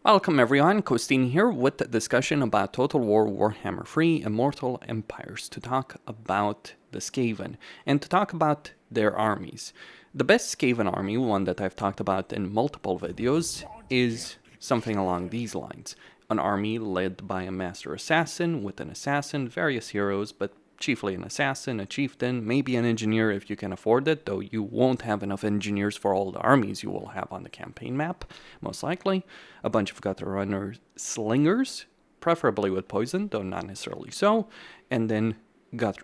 Welcome everyone, Costin here with a discussion about Total War Warhammer 3 Immortal Empires to talk about the Skaven and to talk about their armies. The best Skaven army, one that I've talked about in multiple videos, is something along these lines. An army led by a master assassin with an assassin, various heroes, but chiefly an assassin, a chieftain, maybe an engineer if you can afford it, though you won't have enough engineers for all the armies you will have on the campaign map, most likely. A bunch of gutter runner slingers, preferably with poison, though not necessarily so, and then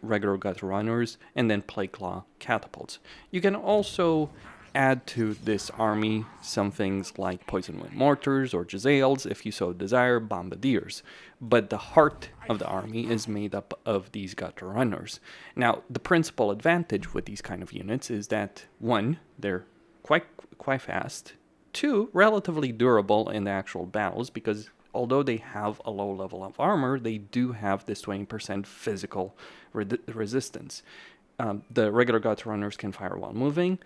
regular gutter runners, and then plague claw catapults. You can also add to this army some things like poison wind mortars or jezzails, if you so desire, bombardiers. But the heart of the army is made up of these gutter runners. Now, the principal advantage with these kind of units is that, one, they're quite fast, two, relatively durable in the actual battles, because although they have a low level of armor, they do have this 20% physical resistance. The regular gutter runners can fire while moving,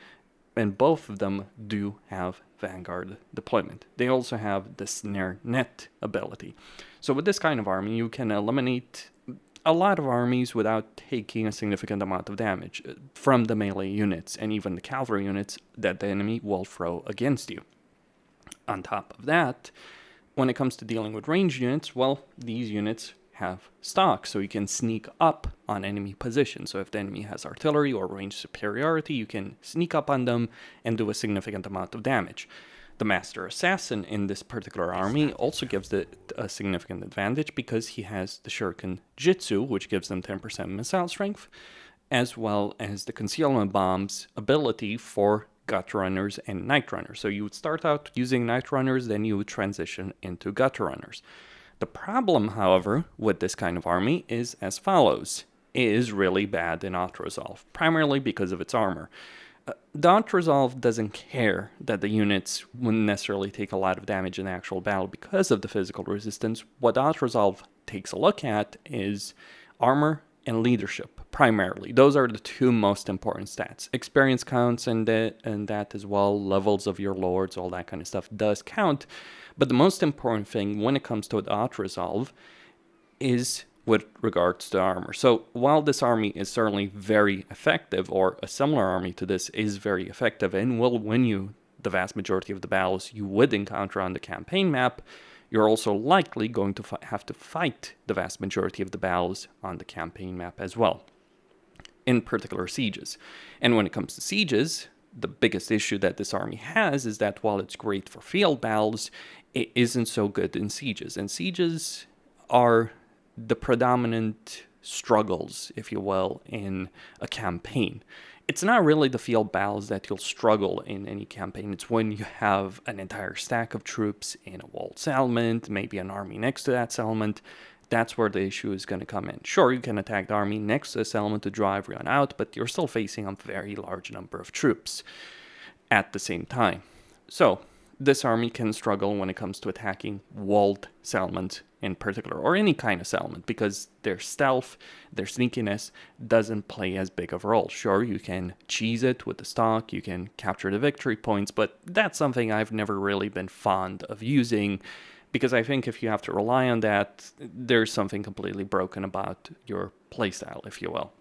and both of them do have Vanguard deployment. They also have the Snare Net ability. So with this kind of army, you can eliminate a lot of armies without taking a significant amount of damage from the melee units and even the cavalry units that the enemy will throw against you. On top of that, when it comes to dealing with ranged units, well, these units have stock, so you can sneak up on enemy positions. So if the enemy has artillery or range superiority, you can sneak up on them and do a significant amount of damage. The Master Assassin in this particular army also gives it a significant advantage because he has the Shuriken Jitsu, which gives them 10% missile strength, as well as the Concealment Bombs ability for Gutter Runners and Night Runners. So you would start out using Night Runners, then you would transition into Gutter Runners. The problem, however, with this kind of army is as follows. It is really bad in auto-resolve, primarily because of its armor. The auto-resolve doesn't care that the units wouldn't necessarily take a lot of damage in the actual battle because of the physical resistance. What auto-resolve takes a look at is armor and leadership, primarily. Those are the two most important stats. Experience counts and that as well, levels of your lords, all that kind of stuff does count. But the most important thing when it comes to the auto-resolve is with regards to armor. So while this army is certainly very effective, or a similar army to this is very effective and will win you the vast majority of the battles you would encounter on the campaign map, you're also likely going to have to fight the vast majority of the battles on the campaign map as well, in particular sieges. And when it comes to sieges, the biggest issue that this army has is that while it's great for field battles, it isn't so good in sieges. And sieges are the predominant struggles, if you will, in a campaign. It's not really the field battles that you'll struggle in any campaign. It's when you have an entire stack of troops in a walled settlement, maybe an army next to that settlement. That's where the issue is going to come in. Sure, you can attack the army next to the settlement to drive everyone out, but you're still facing a very large number of troops at the same time. So this army can struggle when it comes to attacking walled settlements in particular, or any kind of settlement, because their stealth, their sneakiness doesn't play as big of a role. Sure, you can cheese it with the stock, you can capture the victory points, but that's something I've never really been fond of using, because I think if you have to rely on that, there's something completely broken about your playstyle, if you will.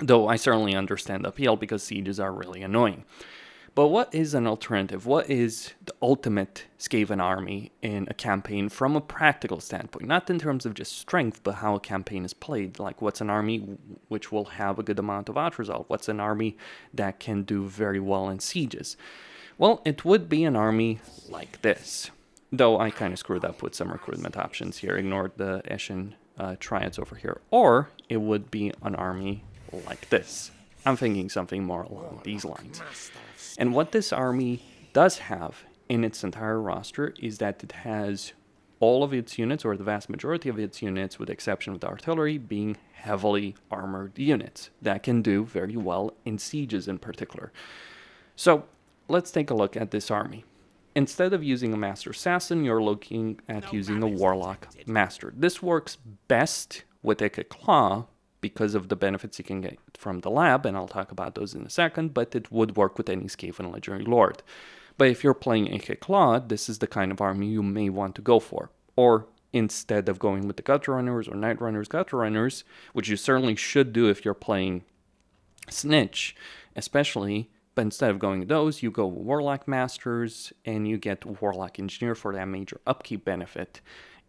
Though I certainly understand the appeal because sieges are really annoying. But what is an alternative? What is the ultimate Skaven army in a campaign from a practical standpoint? Not in terms of just strength, but how a campaign is played. Like, what's an army which will have a good amount of auto-resolve? What's an army that can do very well in sieges? Well, it would be an army like this. Though I kind of screwed up with some recruitment options here. Ignored the Eshin triads over here. Or it would be an army like this. I'm thinking something more along these lines. And what this army does have in its entire roster is that it has all of its units, or the vast majority of its units, with the exception of the artillery, being heavily armored units that can do very well in sieges in particular. So let's take a look at this army. Instead of using a Master Assassin, you're looking at using a Warlock Master. This works best with Ikit Claw, because of the benefits you can get from the lab, and I'll talk about those in a second, but it would work with any Skaven Legendary Lord. But if you're playing Ikit Claw, this is the kind of army you may want to go for. Or instead of going with the Gutter Runners or Night Runners, Gutter Runners, which you certainly should do if you're playing Snitch, especially, but instead of going those, you go Warlock Masters and you get Warlock Engineer for that major upkeep benefit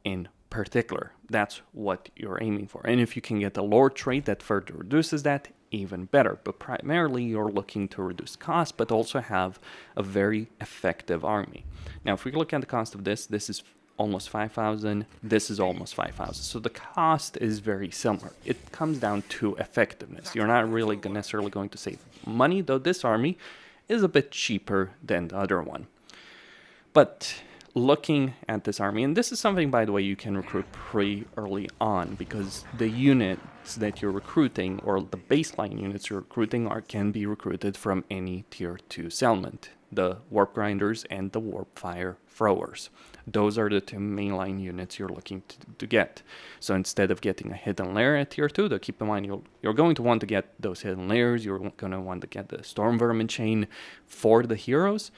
in particular. That's what you're aiming for. And if you can get the Lord trait that further reduces that, even better. But primarily you're looking to reduce cost, but also have a very effective army. Now, if we look at the cost of this is almost 5,000, this is almost 5,000. So the cost is very similar. It comes down to effectiveness. You're not really necessarily going to save money, though this army is a bit cheaper than the other one. But looking at this army, and this is something, by the way, you can recruit pretty early on, because the units that you're recruiting, or the baseline units you're recruiting, can be recruited from any tier 2 settlement. The Warp Grinders and the Warp Fire Throwers. Those are the two mainline units you're looking to get. So instead of getting a hidden lair at tier 2, though keep in mind you're going to want to get those hidden lairs, you're going to want to get the Storm Vermin chain for the heroes.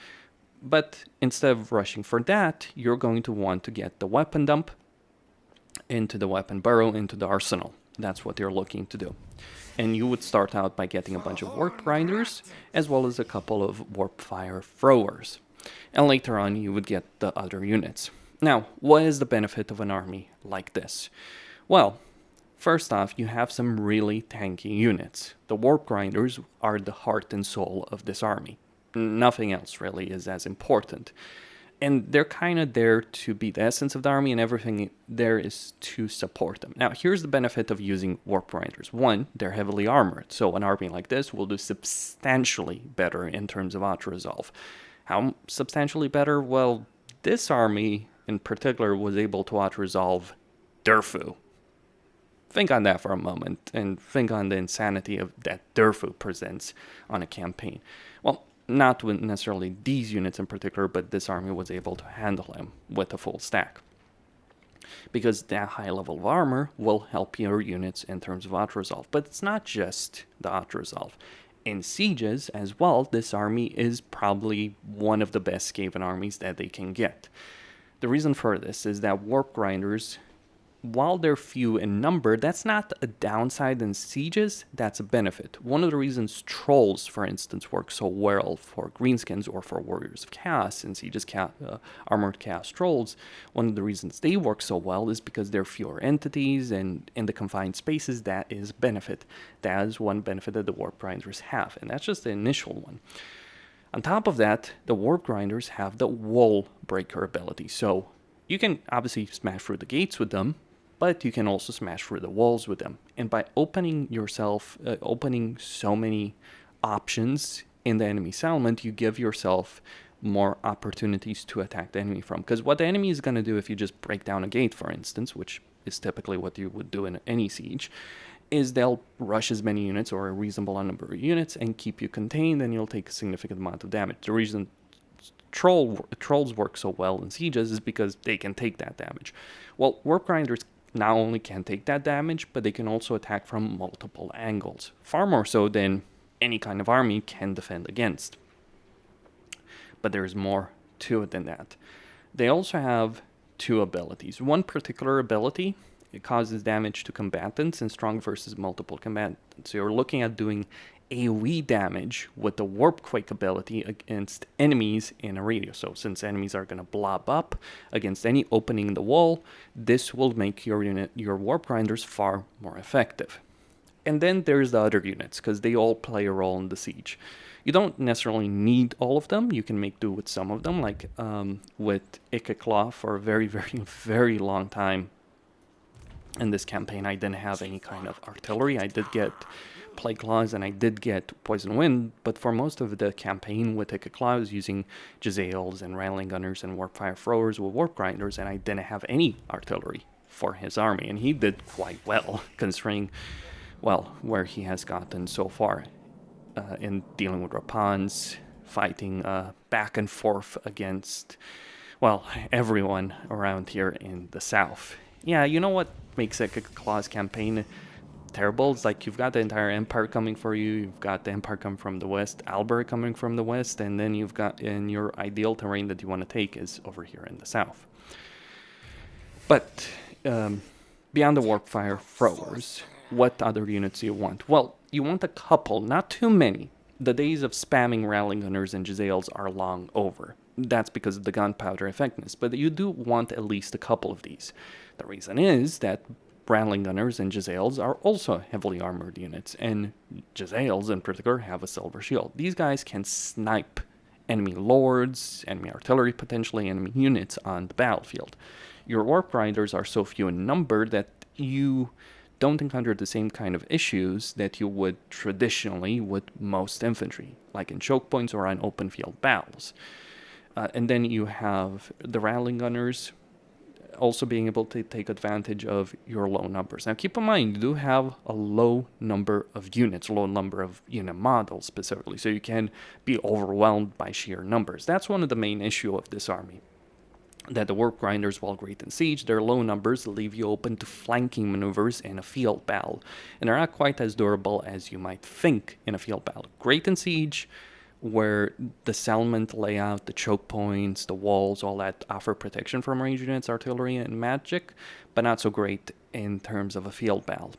But instead of rushing for that, you're going to want to get the weapon dump into the weapon burrow, into the arsenal. That's what you're looking to do. And you would start out by getting a bunch of Warp Grinders, as well as a couple of Warp Fire Throwers. And later on, you would get the other units. Now, what is the benefit of an army like this? Well, first off, you have some really tanky units. The Warp Grinders are the heart and soul of this army. Nothing else really is as important. And they're kind of there to be the essence of the army, and everything there is to support them. Now, here's the benefit of using Warp Grinders. One, they're heavily armored, so an army like this will do substantially better in terms of auto-resolve. How substantially better? Well, this army in particular was able to auto-resolve Durfu. Think on that for a moment, and think on the insanity of that Durfu presents on a campaign. Well, not with necessarily these units in particular, but this army was able to handle them with a full stack. Because that high level of armor will help your units in terms of auto-resolve. But it's not just the auto-resolve. In sieges as well, this army is probably one of the best Skaven armies that they can get. The reason for this is that Warp Grinders, while they're few in number, that's not a downside in sieges, that's a benefit. One of the reasons Trolls, for instance, work so well for Greenskins or for Warriors of Chaos in sieges, Armored Chaos Trolls, one of the reasons they work so well is because they're fewer entities, and in the confined spaces, that is benefit. That is one benefit that the Warp Grinders have, and that's just the initial one. On top of that, the Warp Grinders have the Wall Breaker ability, so you can obviously smash through the gates with them, but you can also smash through the walls with them. And by opening so many options in the enemy settlement, you give yourself more opportunities to attack the enemy from. Because what the enemy is going to do if you just break down a gate, for instance, which is typically what you would do in any siege, is they'll rush as many units or a reasonable number of units and keep you contained, and you'll take a significant amount of damage. The reason trolls work so well in sieges is because they can take that damage. Well, Warp Grinders not only can take that damage, but they can also attack from multiple angles, far more so than any kind of army can defend against. But there's more to it than that. They also have two abilities. One particular ability, it causes damage to combatants in strong versus multiple combatants. So you're looking at doing AoE damage with the Warp Quake ability against enemies in a radius. So since enemies are going to blob up against any opening in the wall, this will make your Warp Grinders far more effective. And then there's the other units, because they all play a role in the siege. You don't necessarily need all of them. You can make do with some of them, like with Ikit Claw for a very, very, very long time. In this campaign, I didn't have any kind of artillery. I did get Plague Claws and I did get Poison Wind, but for most of the campaign with Ikit Claw, I was using Jezzails and Rattling Gunners and Warp Fire Throwers with Warp Grinders, and I didn't have any artillery for his army, and he did quite well, considering, well, where he has gotten so far in dealing with Rapans, fighting back and forth against, well, everyone around here in the south. Yeah, you know what makes Ikit Claw's campaign terrible. It's like you've got the entire empire coming for you. You've got the empire coming from the west, Albert coming from the west, and then you've got in your ideal terrain that you want to take is over here in the south. But beyond the warpfire throwers, what other units do you want? Well, you want a couple, not too many. The days of spamming rallying gunners and Jezzails are long over. That's because of the gunpowder effectiveness, but you do want at least a couple of these. The reason is that rallying gunners and Jezzails are also heavily armored units, and Jezzails in particular have a silver shield. These guys can snipe enemy lords, enemy artillery, potentially enemy units on the battlefield. Your warp riders are so few in number that you don't encounter the same kind of issues that you would traditionally with most infantry, like in choke points or on open field battles. And then you have the rallying gunners also being able to take advantage of your low numbers. Now keep in mind, you do have a low number of units, low number of unit models specifically, so you can be overwhelmed by sheer numbers. That's one of the main issues of this army. That the warp grinders, while great in siege, their low numbers leave you open to flanking maneuvers in a field battle, and they're not quite as durable as you might think in a field battle. Great in siege, where the settlement layout, the choke points, the walls, all that offer protection from range units, artillery, and magic, but not so great in terms of a field battle.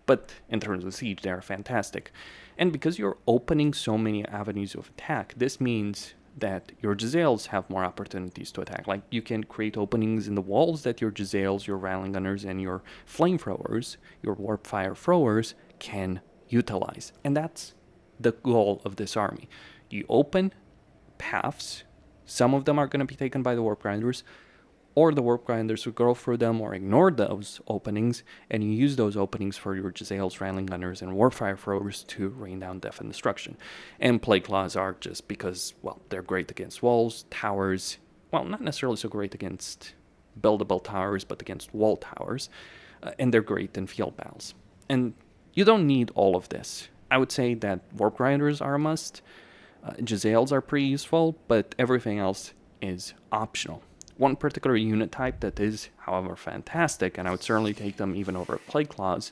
But in terms of siege, they are fantastic. And because you're opening so many avenues of attack, this means that your Jezzails have more opportunities to attack. Like, you can create openings in the walls that your Jezzails, your rallying gunners, and your flamethrowers, your warp fire throwers, can utilize. And that's the goal of this army. You open paths. Some of them are going to be taken by the warp grinders, or the warp grinders will go through them or ignore those openings, and you use those openings for your Jezzails, rallying gunners, and warpfire throwers to rain down death and destruction. And plague claws are just because, well, they're great against walls, towers, well, not necessarily so great against buildable towers, but against wall towers, and they're great in field battles. And you don't need all of this. I would say that warp grinders are a must, Jezzails are pretty useful, but everything else is optional. One particular unit type that is, however, fantastic, and I would certainly take them even over Plague Claws,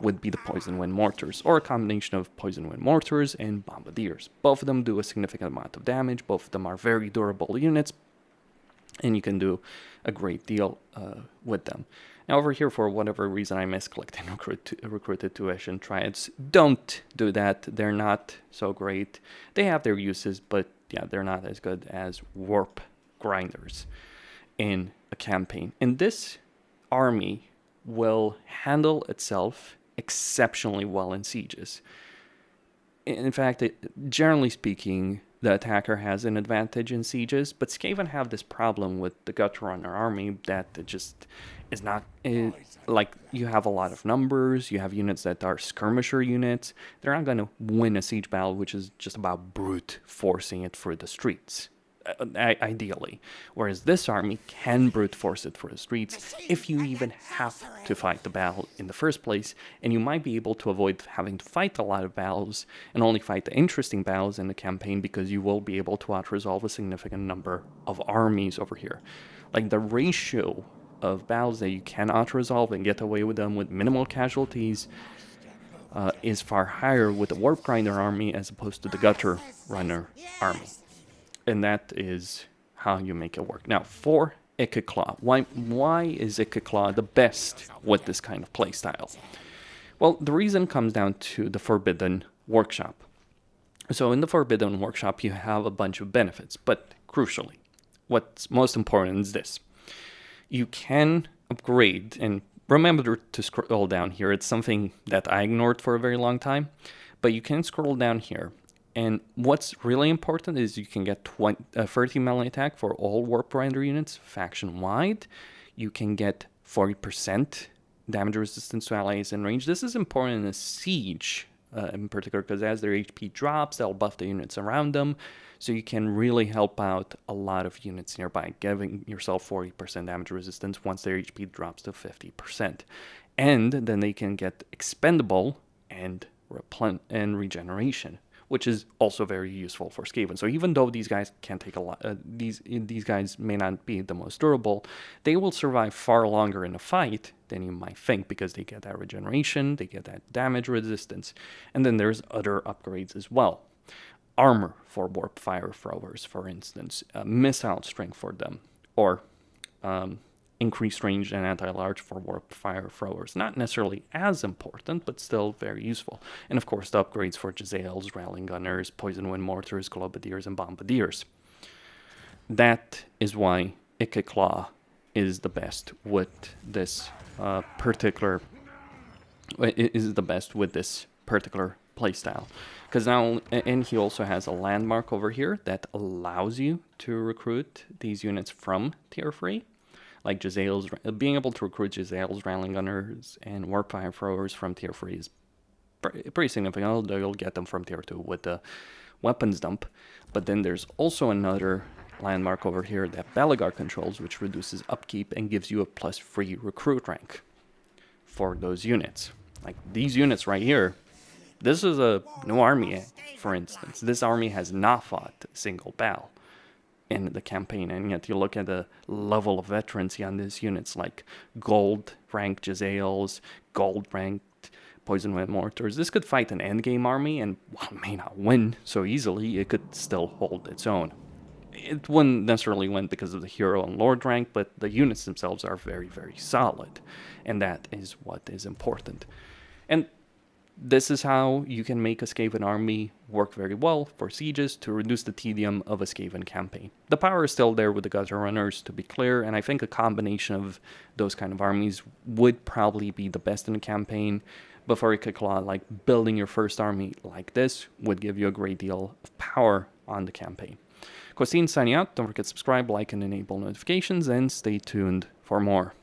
would be the Poison Wind Mortars, or a combination of Poison Wind Mortars and Bombardiers. Both of them do a significant amount of damage, both of them are very durable units, and you can do a great deal with them. Now over here, for whatever reason, I misclicked and recruited two Ashen Triads. Don't do that, they're not so great. They have their uses, but yeah, they're not as good as Warp Grinders in a campaign. And this army will handle itself exceptionally well in sieges. In fact, generally speaking, the attacker has an advantage in sieges, but Skaven have this problem with the Gut Runner army that it just is not, like, you have a lot of numbers, you have units that are skirmisher units, they're not going to win a siege battle, which is just about brute forcing it through the streets. Ideally, whereas this army can brute force it through the streets if you even have to fight the battle in the first place, and you might be able to avoid having to fight a lot of battles and only fight the interesting battles in the campaign, because you will be able to out-resolve a significant number of armies over here. Like, the ratio of battles that you can out-resolve and get away with them with minimal casualties is far higher with the Warp Grinder army as opposed to the Gutter Runner army. And that is how you make it work. Now, for Ikit Claw, why is Ikit Claw the best with this kind of playstyle? Well, the reason comes down to the Forbidden Workshop. So in the Forbidden Workshop, you have a bunch of benefits, but crucially, what's most important is this. You can upgrade, and remember to scroll down here. It's something that I ignored for a very long time, but you can scroll down here. And what's really important is you can get 30 melee attack for all Warp Grinder units faction-wide. You can get 40% damage resistance to allies in range. This is important in a siege in particular, because as their HP drops, they'll buff the units around them. So you can really help out a lot of units nearby, giving yourself 40% damage resistance once their HP drops to 50%. And then they can get expendable and regeneration, which is also very useful for Skaven. So even though these guys can take a lot, these guys may not be the most durable, they will survive far longer in a fight than you might think, because they get that regeneration, they get that damage resistance, and then there's other upgrades as well. Armor for warp fire throwers, for instance, missile strength for them, or increased range and anti-large for warp fire throwers. Not necessarily as important, but still very useful. And of course, the upgrades for Jezzails, Railing Gunners, Poison Wind Mortars, Globadiers, and Bombardiers. That is why Ikit Claw is the best with this particular playstyle. Because now, and he also has a landmark over here that allows you to recruit these units from tier 3. Like Jezzails, being able to recruit Jezzails, Railing Gunners, and Warp Fire Throwers from tier 3 is pretty significant. Although you'll get them from tier 2 with the weapons dump. But then there's also another landmark over here that Belegar controls, which reduces upkeep and gives you a +3 recruit rank for those units. Like these units right here, this is a new army, for instance. This army has not fought a single battle in the campaign, and yet you look at the level of veterancy on these units, like gold ranked Jezzails, gold ranked Poison Wind Mortars. This could fight an endgame army, and while it may not win so easily, it could still hold its own. It wouldn't necessarily win because of the hero and lord rank, but the units themselves are very, very solid, and that is what is important. And this is how you can make a Skaven army work very well for sieges to reduce the tedium of a Skaven campaign. The power is still there with the gutter runners, to be clear, and I think a combination of those kind of armies would probably be the best in the campaign. But for Ikit Claw, like building your first army like this would give you a great deal of power on the campaign. Costin signing out. Don't forget to subscribe, like, and enable notifications, and stay tuned for more.